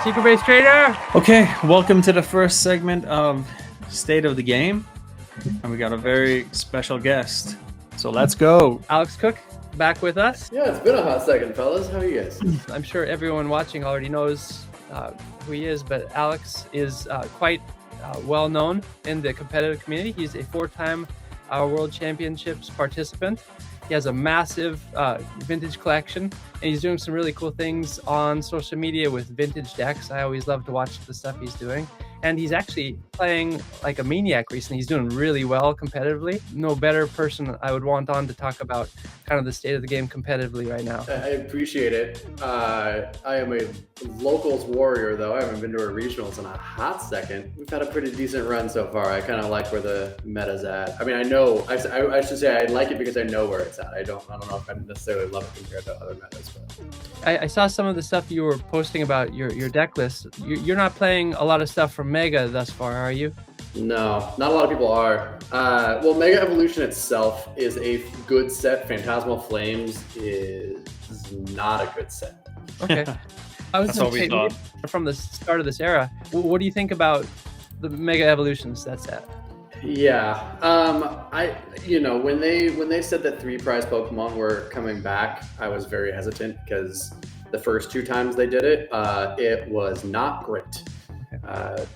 Secret Base Trainer. Okay, welcome to the first segment of State of the Game. And we got a very special guest. So let's go. Alex Koch back with us. Yeah, it's been a hot second, fellas. How are you guys? I'm sure everyone watching already knows who he is, but Alex is quite well known in the competitive community. He's a four-time World Championships participant. He has a massive vintage collection, and he's doing some really cool things on social media with vintage decks. I always love to watch the stuff he's doing. And he's actually playing like a maniac recently. He's doing really well competitively. No better person I would want on to talk about kind of the state of the game competitively right now. I appreciate it. I am a locals warrior, though. I haven't been to a regionals in a hot second. We've had a pretty decent run so far. I kind of like where the meta's at. I mean, I know, I should say I like it because I know where it's at. I don't know if I necessarily love it compared to other metas. But I saw some of the stuff you were posting about your deck list. You're not playing a lot of stuff from Mega thus far, are you? No, not a lot of people are. Well, Mega Evolution itself is a good set. Phantasmal Flames is not a good set. Okay. I was That's what we thought. From the start of this era, what do you think about the Mega Evolutions that set? Yeah, when they said that 3 prize Pokemon were coming back, I was very hesitant because the first 2 times they did it, it was not great.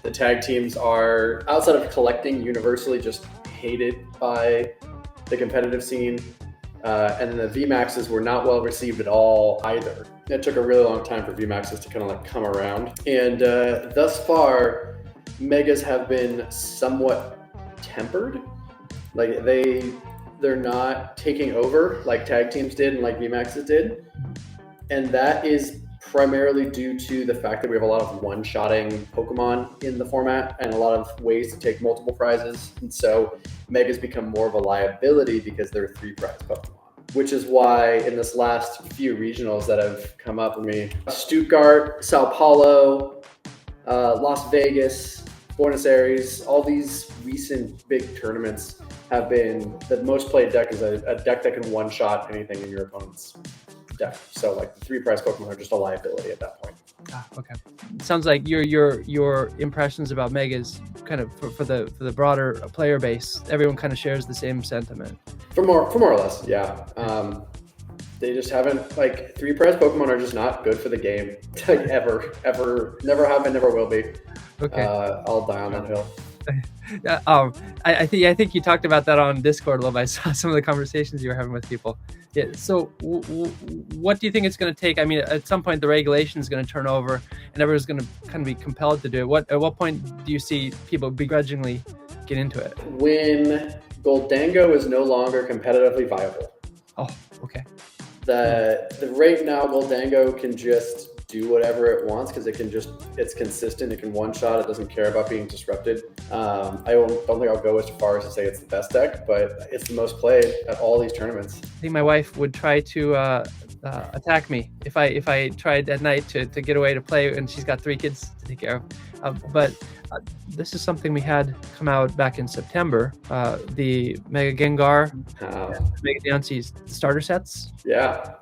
The tag teams are, outside of collecting, universally just hated by the competitive scene. And then the VMAXs were not well received at all either. It took a really long time for VMAXs to kind of like come around. And thus far, Megas have been somewhat tempered. Like they're not taking over like tag teams did and like VMAXs did. And that is primarily due to the fact that we have a lot of one-shotting Pokemon in the format and a lot of ways to take multiple prizes. And so Megas become more of a liability because they're 3 prize Pokemon, which is why in this last few regionals that have come up with me, Stuttgart, Sao Paulo, Las Vegas, Buenos Aires, all these recent big tournaments have been, the most played deck is a deck that can one-shot anything in your opponent's deck. So like the 3 prize Pokemon are just a liability at that point. Okay. Sounds like your impressions about Megas kind of for the broader player base, everyone kind of shares the same sentiment. For more or less, yeah. They just haven't, like 3 prize Pokemon are just not good for the game. Like ever, never have and never will be. Okay. I'll die on that hill. I think you talked about that on Discord a little bit. I saw some of the conversations you were having with people. Yeah. So what do you think it's going to take? I mean, at some point the regulation is going to turn over and everyone's going to kind of be compelled to do it. At what point do you see people begrudgingly get into it? When Goldango is no longer competitively viable. Oh, okay. The right now Goldango can just do whatever it wants because it's consistent. It can one-shot. It doesn't care about being disrupted. I don't think I'll go as far as to say it's the best deck, but it's the most played at all these tournaments. I think my wife would try to attack me if I tried at night to get away to play, and she's got 3 kids to take care of. But this is something we had come out back in September. The Mega Gengar, Mega Deontay starter sets. Yeah.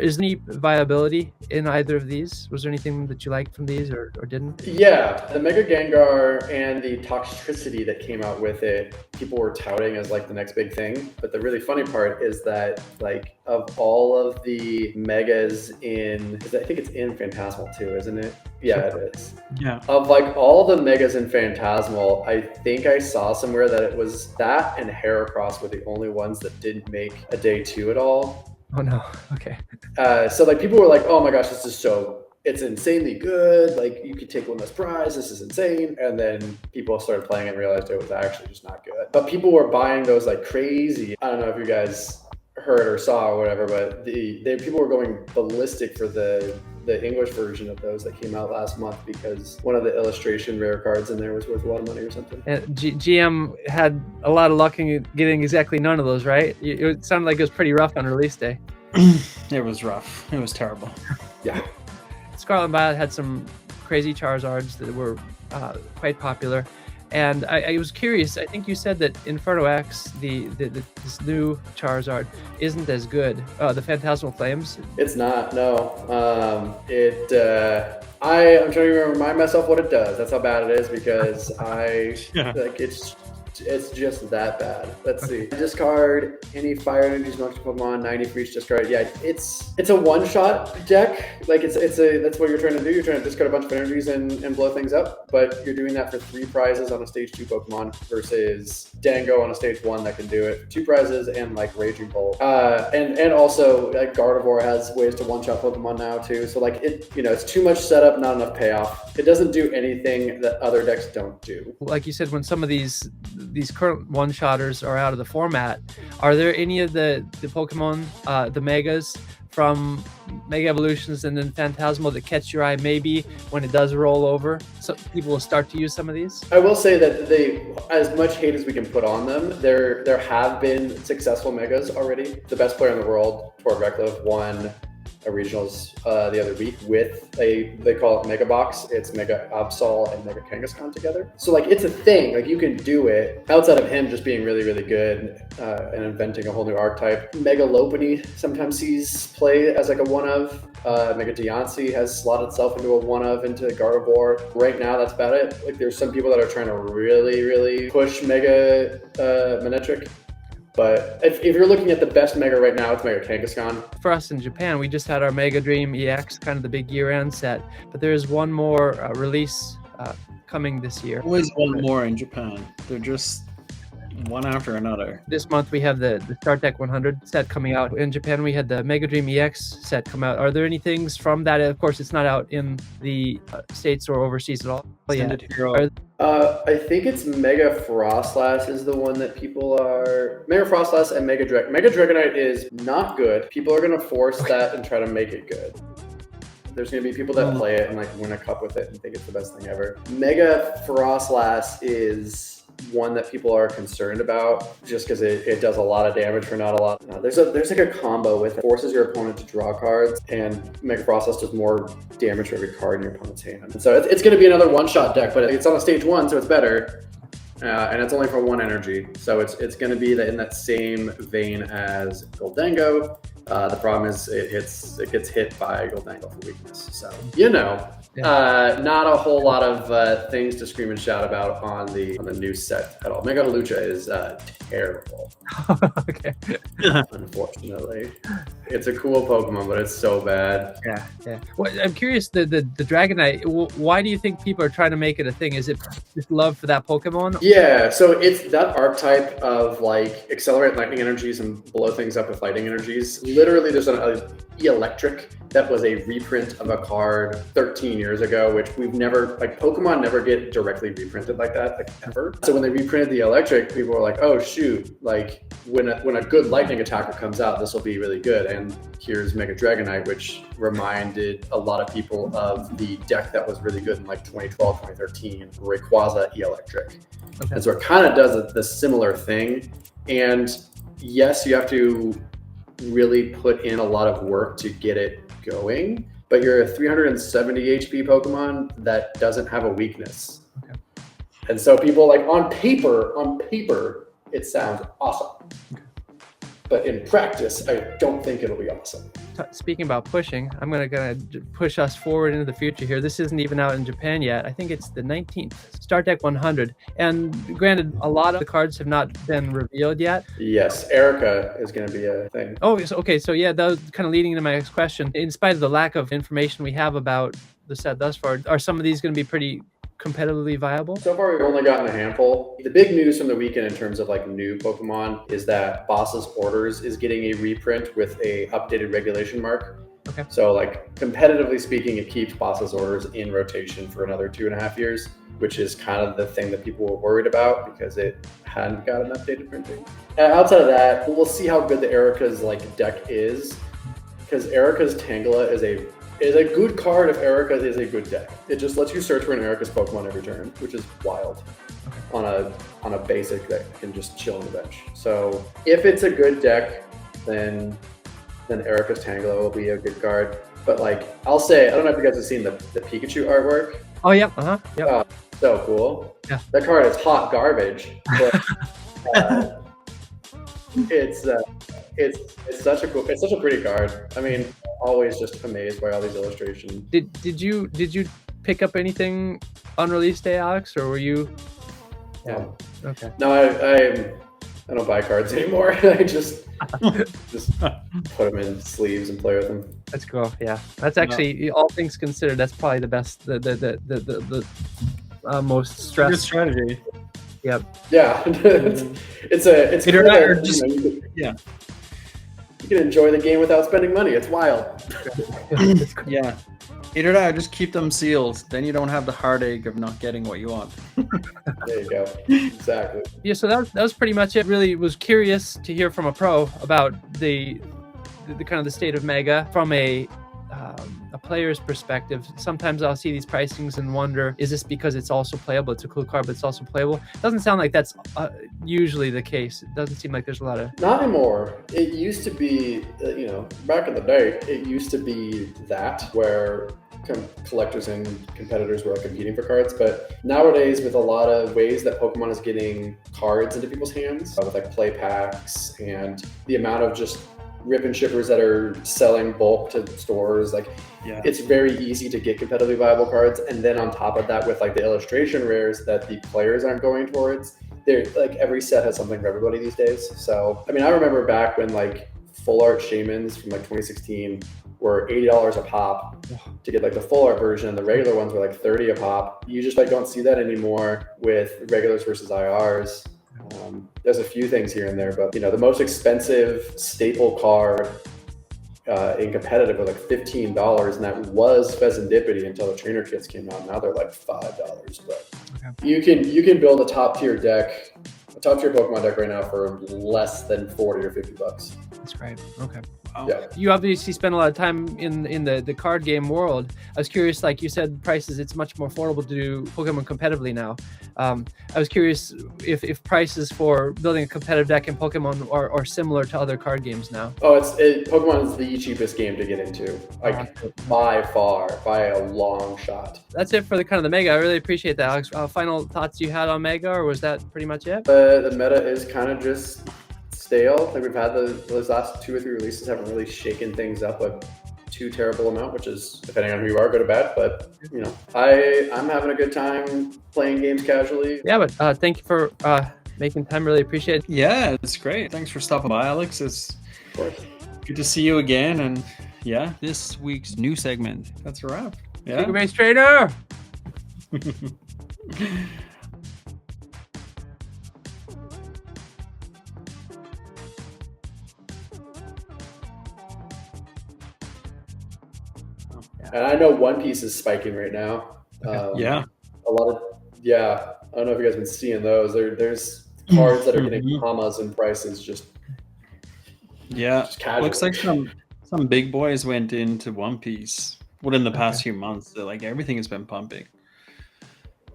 Is there any viability in either of these? Was there anything that you liked from these or didn't? Yeah, the Mega Gengar and the toxicity that came out with it, people were touting as like the next big thing. But the really funny part is that like of all of the Megas I think it's in Phantasmal too, isn't it? Yeah, it is. Yeah. Of like all the Megas in Phantasmal, I think I saw somewhere that it was that and Heracross were the only ones that didn't make a day 2 at all. Oh no. Okay. So like people were like, oh my gosh, it's insanely good. Like you could take one less prize. This is insane. And then people started playing and realized it was actually just not good. But people were buying those like crazy. I don't know if you guys heard or saw or whatever, but people were going ballistic for the English version of those that came out last month because one of the illustration rare cards in there was worth a lot of money or something. And GM had a lot of luck in getting exactly none of those, right? It sounded like it was pretty rough on release day. It was rough. It was terrible. Yeah. Scarlet and Violet had some crazy Charizards that were quite popular. And I was curious. I think you said that Inferno X, this new Charizard, isn't as good. The Phantasmal Flames. It's not. No. I'm trying to remind myself what it does. That's how bad it is because like it's just that bad. Let's see. Discard any fire energies monster Pokemon, 90 for each discard. Yeah, it's a one-shot deck. Like that's what you're trying to do. You're trying to discard a bunch of energies and blow things up, but you're doing that for 3 prizes on a stage 2 Pokemon versus Dango on a stage 1 that can do it for 2 prizes and like Raging Bolt. And also like Gardevoir has ways to one-shot Pokemon now too. So like it's too much setup, not enough payoff. It doesn't do anything that other decks don't do. Like you said, when some of these current one-shotters are out of the format, are there any of the Pokemon, the Megas from Mega Evolutions and then Phantasmal that catch your eye maybe when it does roll over? So people will start to use some of these? I will say that as much hate as we can put on them, there have been successful Megas already. The best player in the world, Tord Reklev, won a regionals the other week with they call it Mega Box. It's Mega Absol and Mega Kangaskhan together. So like it's a thing, like you can do it outside of him just being really, really good and inventing a whole new archetype. Mega Lopunny sometimes sees play as like a one of. Mega Deontay has slotted itself into a one of into Gardevoir. Right now, that's about it. Like there's some people that are trying to really, really push Mega Manectric. But if you're looking at the best Mega right now, it's Mega Kangaskhan. For us in Japan, we just had our Mega Dream EX, kind of the big year-end set. But there is one more release coming this year. Always one more in Japan. They're just one after another. This month we have the Start Deck 100 set coming out. In Japan, we had the Mega Dream EX set come out. Are there any things from that? Of course, it's not out in the States or overseas at all. I think it's Mega Frostlass is the one that people are... Mega Frostlass and Mega Dragonite. Mega Dragonite is not good. People are going to force that and try to make it good. There's going to be people that play it and like win a cup with it and think it's the best thing ever. Mega Frostlass is one that people are concerned about just because it does a lot of damage for not a lot. There's like a combo with it. Forces your opponent to draw cards, and Mega Frostlass does more damage for every card in your opponent's hand. And so it's going to be another one-shot deck, but it's on a stage 1, so it's better. And it's only for 1 energy. So it's going to be in that same vein as Goldango. The problem is it gets hit by Goldango for weakness. So, not a whole lot of things to scream and shout about on the new set at all. Mega Halucha is terrible. Okay. Unfortunately. It's a cool Pokemon, but it's so bad. Yeah. Well, I'm curious, the Dragonite, why do you think people are trying to make it a thing? Is it just love for that Pokemon? Yeah, so it's that archetype of like accelerate lightning energies and blow things up with lightning energies. Literally, there's an Electric that was a reprint of a card 13 years ago, which we've never, like Pokemon never get directly reprinted like that, like ever. So when they reprinted the Electric, people were like, oh shoot, like when a good lightning attacker comes out, this will be really good. And here's Mega Dragonite, which reminded a lot of people of the deck that was really good in like 2012, 2013, Rayquaza Electric. Okay. And so it kind of does the similar thing. And yes, you have to really put in a lot of work to get it going, but you're a 370 HP Pokemon that doesn't have a weakness. Okay. And so people like on paper, it sounds awesome. Okay. But in practice, I don't think it'll be awesome. Speaking about pushing, I'm gonna push us forward into the future here. This isn't even out in Japan yet. I think it's the 19th. Start Deck 100. And granted, a lot of the cards have not been revealed yet. Yes, Erica is going to be a thing. Oh, okay. So yeah, that was kind of leading into my next question. In spite of the lack of information we have about the set thus far, are some of these going to be pretty competitively viable? So far, we've only gotten a handful. The big news from the weekend in terms of like new Pokemon is that Boss's Orders is getting a reprint with a updated regulation mark. Okay. So like competitively speaking, it keeps Boss's Orders in rotation for another 2.5 years, which is kind of the thing that people were worried about because it hadn't got an updated printing. Outside of that, we'll see how good the Erica's like deck is, because Erica's Tangela is a good card if Erica is a good deck. It just lets you search for an Erica's Pokemon every turn, which is wild on a basic that can just chill on the bench. So if it's a good deck, then Erica's Tangela will be a good card. But like I'll say, I don't know if you guys have seen the Pikachu artwork. Oh yeah, yep. So cool. Yeah. That card is hot garbage, but it's such a pretty card. I mean, always just amazed by all these illustrations. Did you pick up anything on release day, Alex, or were you? Yeah. Okay. No, I don't buy cards anymore. I just put them in sleeves and play with them. That's cool. Yeah, that's actually, all things considered, that's probably the best, the most Good stress. strategy. Yep. Yeah, it's Either cool that or that, just you can enjoy the game without spending money. It's wild. yeah. Either that or just keep them sealed. Then you don't have the heartache of not getting what you want. There you go. Exactly. Yeah. So that was pretty much it. Really was curious to hear from a pro about the kind of the state of Mega from a player's perspective. Sometimes I'll see these pricings and wonder, is this because it's also playable? It's a cool card, but it's also playable. It doesn't sound like that's usually the case. It doesn't seem like there's a lot of... Not anymore. It used to be, back in the day, it used to be that where collectors and competitors were competing for cards, but nowadays with a lot of ways that Pokemon is getting cards into people's hands, with like play packs and the amount of just rip and shippers that are selling bulk to stores, it's very easy to get competitively viable cards. And then on top of that, with like the illustration rares that the players aren't going towards, they're like every set has something for everybody these days. So I mean, I remember back when like full art shamans from like 2016 were $80 a pop to get like the full art version, and the regular ones were like $30 a pop. You just like don't see that anymore with regulars versus IRs. There's a few things here and there, but the most expensive staple card in competitive was like $15, and that was Pheasantipity until the trainer kits came out. Now they're like $5, but you can build a top tier Pokemon deck right now for less than 40 or $50. That's great. Okay. Wow. Yeah. You obviously spend a lot of time in the card game world. I was curious, like you said, prices, it's much more affordable to do Pokemon competitively now. I was curious if prices for building a competitive deck in Pokemon are similar to other card games now. Oh, Pokemon is the cheapest game to get into, like by far, by a long shot. That's it for the kind of the Mega. I really appreciate that, Alex. Final thoughts you had on Mega, or was that pretty much it? The meta is kind of just stale. Like we've had those last 2 or 3 releases haven't really shaken things up a too terrible amount, which is, depending on who you are, good or bad. But I'm having a good time playing games casually. Yeah, but thank you for making time. Really appreciate it. Yeah, it's great. Thanks for stopping by, Alex. It's good to see you again. And yeah, this week's new segment. That's a wrap. Yeah. SecretBaseTrainer. And I know One Piece is spiking right now. Yeah. A lot of, I don't know if you guys have been seeing those. There's cards that are getting commas in prices just casual. Looks like some big boys went into One Piece within the past few months. So like everything has been pumping.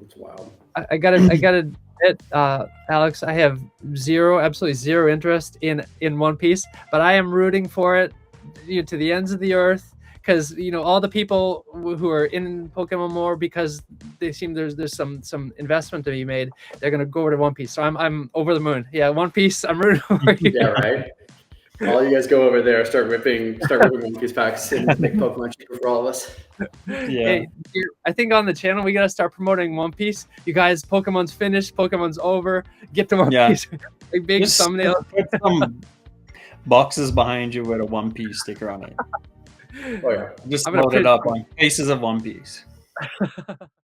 It's wild. I gotta admit, Alex, I have absolutely zero interest in One Piece, but I am rooting for it to the ends of the earth. Because all the people who are in Pokemon more, because they seem there's some investment to be made, they're gonna go over to One Piece. So I'm over the moon. Yeah, One Piece. I'm rooting for you. Yeah, right. All you guys go over there, start ripping One Piece packs and make Pokemon cheaper for all of us. Yeah. Hey, I think on the channel we gotta start promoting One Piece. You guys, Pokemon's finished. Pokemon's over. Get to One Piece. Big thumbnail. Put some boxes behind you with a One Piece sticker on it. Oh yeah. Just load it up on Faces of One Piece.